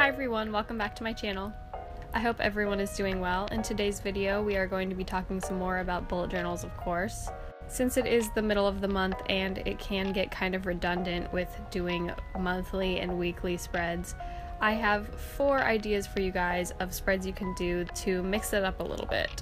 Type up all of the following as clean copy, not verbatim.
Hi everyone, welcome back to my channel. I hope everyone is doing well. In today's video, we are going to be talking some more about bullet journals, of course. Since it is the middle of the month and it can get kind of redundant with doing monthly and weekly spreads, I have 4 ideas for you guys of spreads you can do to mix it up a little bit.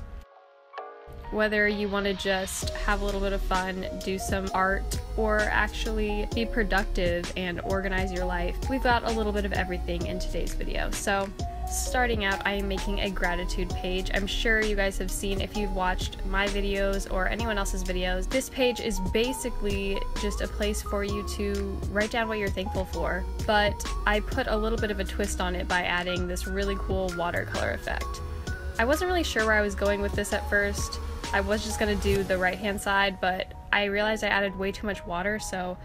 Whether you want to just have a little bit of fun, do some art, or actually be productive and organize your life, we've got a little bit of everything in today's video. So, starting out, I am making a gratitude page. I'm sure you guys have seen if you've watched my videos or anyone else's videos. This page is basically just a place for you to write down what you're thankful for, but I put a little bit of a twist on it by adding this really cool watercolor effect. I wasn't really sure where I was going with this at first. I was just gonna do the right hand side, but I realized I added way too much water, so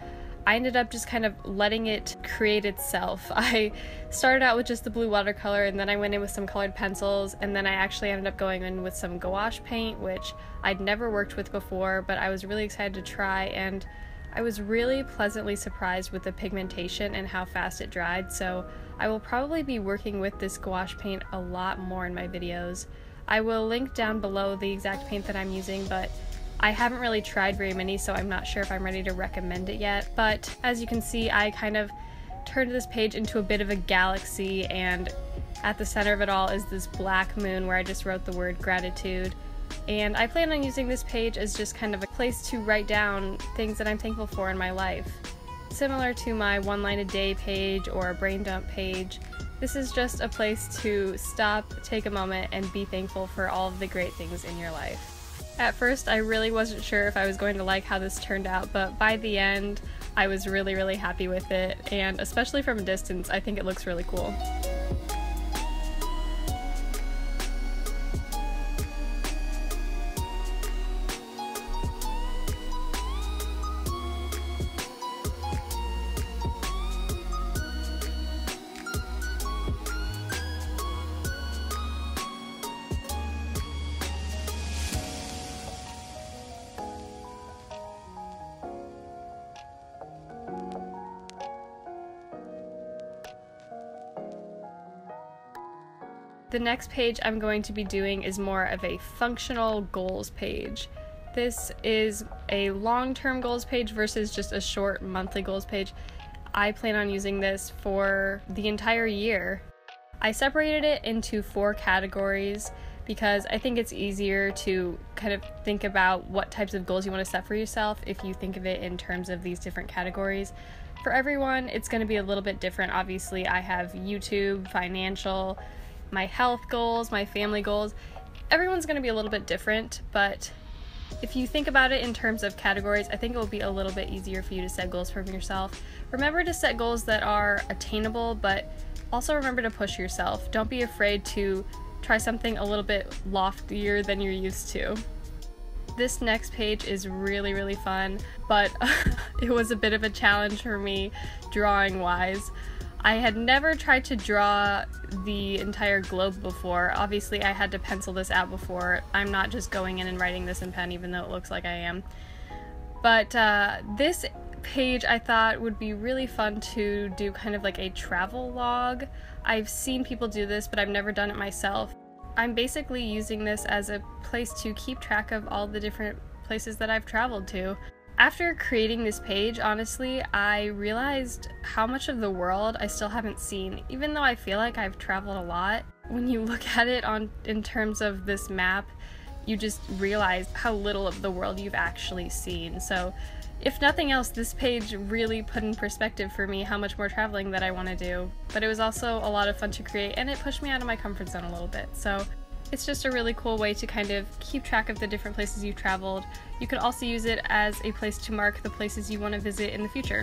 I ended up just kind of letting it create itself. I started out with just the blue watercolor, and then I went in with some colored pencils, and then I actually ended up going in with some gouache paint, which I'd never worked with before, but I was really excited to try, and I was really pleasantly surprised with the pigmentation and how fast it dried, so I will probably be working with this gouache paint a lot more in my videos. I will link down below the exact paint that I'm using, but I haven't really tried very many, so I'm not sure if I'm ready to recommend it yet. But as you can see, I kind of turned this page into a bit of a galaxy, and at the center of it all is this black moon where I just wrote the word gratitude. And I plan on using this page as just kind of a place to write down things that I'm thankful for in my life. Similar to my one line a day page or a brain dump page, this is just a place to stop, take a moment, and be thankful for all of the great things in your life. At first, I really wasn't sure if I was going to like how this turned out, but by the end, I was really happy with it, and especially from a distance, I think it looks really cool. The next page I'm going to be doing is more of a functional goals page. This is a long-term goals page versus just a short monthly goals page. I plan on using this for the entire year. I separated it into 4 categories because I think it's easier to kind of think about what types of goals you want to set for yourself if you think of it in terms of these different categories. For everyone, it's going to be a little bit different. Obviously, I have YouTube, financial, my health goals, my family goals. Everyone's going to be a little bit different, but if you think about it in terms of categories, I think it will be a little bit easier for you to set goals for yourself. Remember to set goals that are attainable, but also remember to push yourself. Don't be afraid to try something a little bit loftier than you're used to. This next page is really fun, but it was a bit of a challenge for me drawing wise. I had never tried to draw the entire globe before. Obviously, I had to pencil this out before. I'm not just going in and writing this in pen, even though it looks like I am. But this page I thought would be really fun to do kind of like a travel log. I've seen people do this, but I've never done it myself. I'm basically using this as a place to keep track of all the different places that I've traveled to. After creating this page, honestly, I realized how much of the world I still haven't seen, even though I feel like I've traveled a lot. When you look at it in terms of this map, you just realize how little of the world you've actually seen. So, if nothing else, this page really put in perspective for me how much more traveling that I want to do. But it was also a lot of fun to create, and it pushed me out of my comfort zone a little bit. So, it's just a really cool way to kind of keep track of the different places you've traveled. You could also use it as a place to mark the places you want to visit in the future.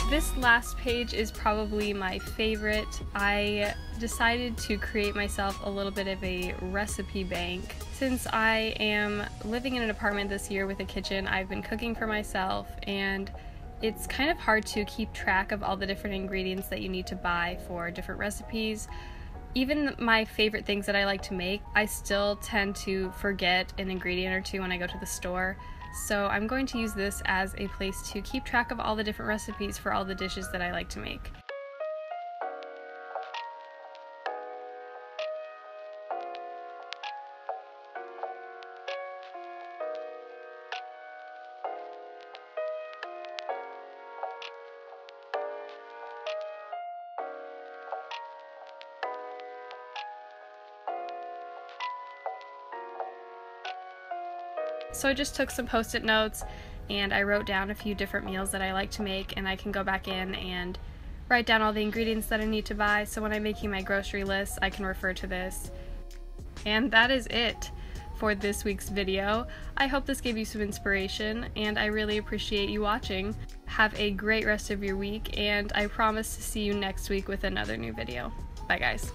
This last page is probably my favorite. I decided to create myself a little bit of a recipe bank. Since I am living in an apartment this year with a kitchen, I've been cooking for myself, and it's kind of hard to keep track of all the different ingredients that you need to buy for different recipes. Even my favorite things that I like to make, I still tend to forget an ingredient or two when I go to the store. So I'm going to use this as a place to keep track of all the different recipes for all the dishes that I like to make. So I just took some post-it notes and I wrote down a few different meals that I like to make, and I can go back in and write down all the ingredients that I need to buy, so when I'm making my grocery list I can refer to this. And that is it for this week's video. I hope this gave you some inspiration, and I really appreciate you watching. Have a great rest of your week, and I promise to see you next week with another new video. Bye guys.